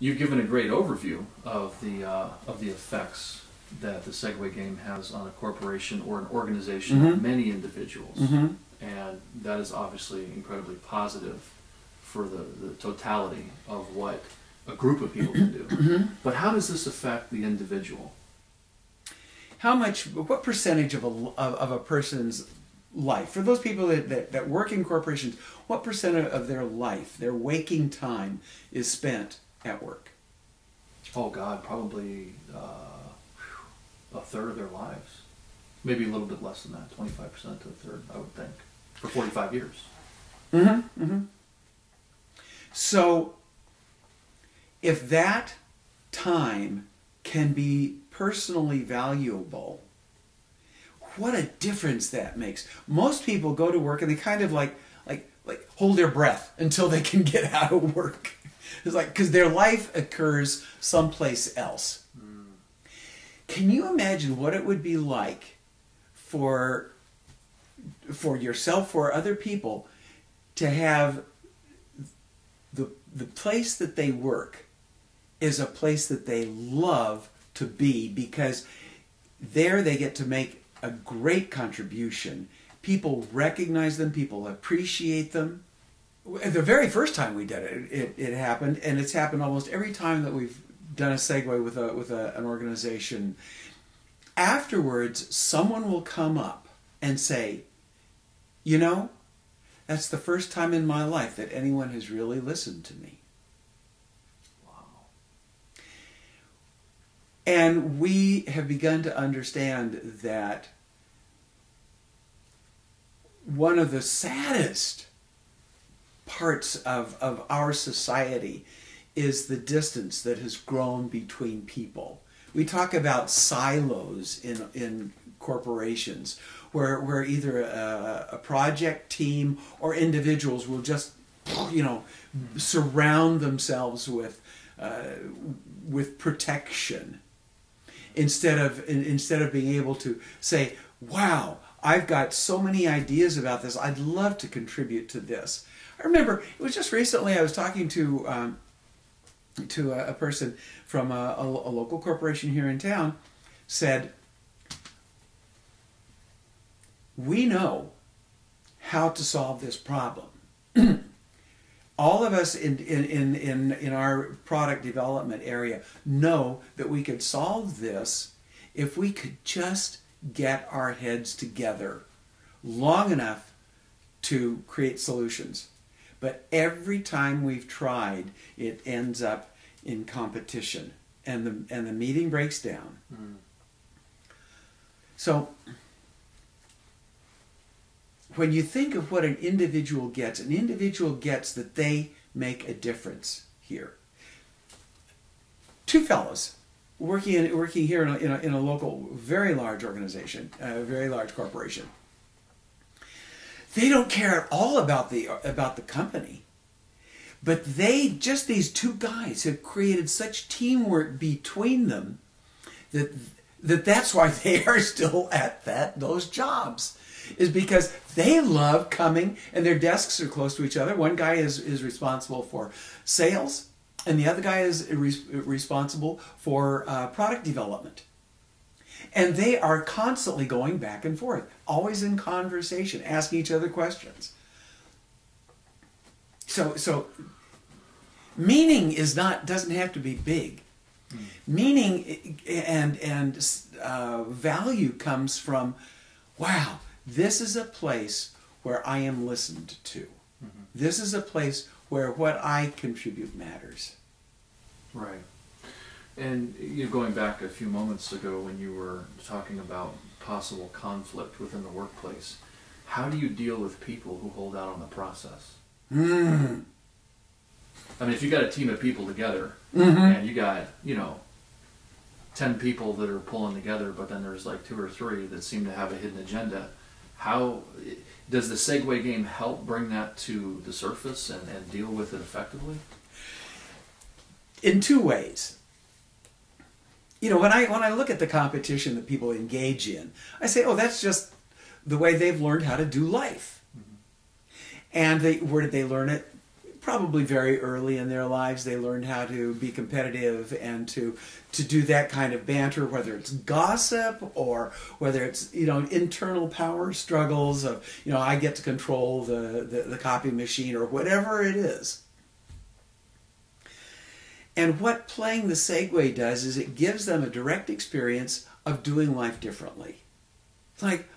You've given a great overview of the effects that the Segue game has on a corporation or an organization of many individuals, and that is obviously incredibly positive for the totality of what a group of people can do. But how does this affect the individual? What percentage of a person's life, for those people that work in corporations, what percent of their life, their waking time, is spent at work? Oh God, probably a third of their lives. Maybe a little bit less than that, 25% to a third, I would think, for 45 years. So, if that time can be personally valuable, what a difference that makes. Most people go to work and they kind of like hold their breath until they can get out of work. It's like, because their life occurs someplace else. Can you imagine what it would be like for yourself, for other people, to have the place that they work is a place that they love to be, because there they get to make a great contribution. People recognize them, people appreciate them. The very first time we did it happened, and it's happened almost every time that we've done a Segue with an organization. Afterwards, someone will come up and say, you know, that's the first time in my life that anyone has really listened to me. Wow. And we have begun to understand that one of the saddest parts of our society is the distance that has grown between people. We talk about silos in corporations where either a project team or individuals will just, surround themselves with protection instead of being able to say, wow, I've got so many ideas about this. I'd love to contribute to this. I remember it was just recently I was talking to a person from a local corporation here in town. Said, we know how to solve this problem. All of us in our product development area know that we could solve this if we could just get our heads together long enough to create solutions. But every time we've tried, it ends up in competition, and the meeting breaks down. So when you think of what an individual gets that they make a difference here. Two fellows working here in a local, very large organization, a very large corporation. They don't care at all about the company, but these two guys have created such teamwork between them that's why they are still at those jobs. Is because they love coming, and their desks are close to each other. One guy is responsible for sales, and the other guy is responsible for product development. And they are constantly going back and forth, always in conversation, asking each other questions. So meaning doesn't have to be big. Meaning and value comes from, wow, this is a place where I am listened to. This is a place where what I contribute matters. Right. And going back a few moments ago when you were talking about possible conflict within the workplace, how do you deal with people who hold out on the process? I mean, if you got a team of people together and you got, 10 people that are pulling together, but then there's like 2 or 3 that seem to have a hidden agenda, how does the Segue game help bring that to the surface and deal with it effectively? In 2 ways. When I look at the competition that people engage in, I say, oh, that's just the way they've learned how to do life. And where did they learn it? probably very early in their lives, they learned how to be competitive and to do that kind of banter, whether it's gossip or whether it's, internal power struggles of, I get to control the copy machine or whatever it is. And what playing the Segue does is it gives them a direct experience of doing life differently. It's like,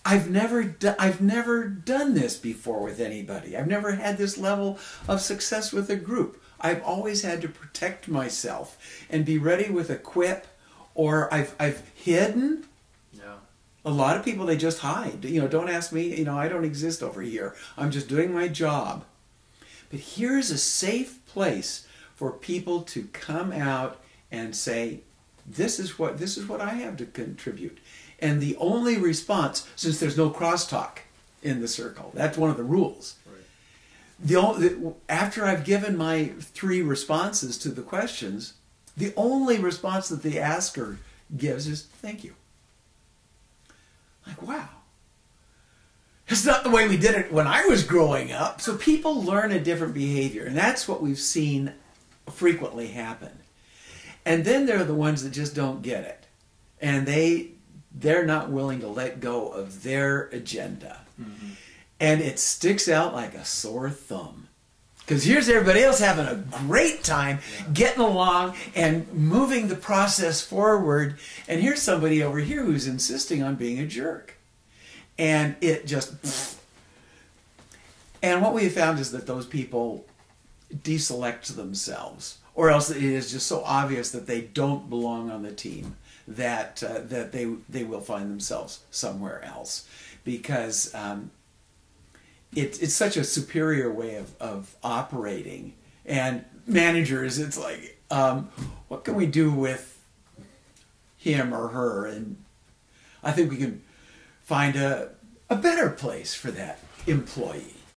I've never done this before with anybody. I've never had this level of success with a group. I've always had to protect myself and be ready with a quip, or I've hidden. Yeah. A lot of people, they just hide. Don't ask me. I don't exist over here. I'm just doing my job. But here's a safe place for people to come out and say, this is what I have to contribute. And the only response, since there's no crosstalk in the circle, that's one of the rules. Right. After I've given my 3 responses to the questions, the only response that the asker gives is thank you. Like, wow. It's not the way we did it when I was growing up. So people learn a different behavior, and that's what we've seen frequently happen. And then there are the ones that just don't get it. And they're not willing to let go of their agenda. Mm-hmm. And it sticks out like a sore thumb. Because here's everybody else having a great time, getting along and moving the process forward. And here's somebody over here who's insisting on being a jerk. And it just... And what we have found is that those people deselect themselves. Or else it is just so obvious that they don't belong on the team that they will find themselves somewhere else, because it's such a superior way of operating. And managers, it's like, what can we do with him or her? And I think we can find a better place for that employee.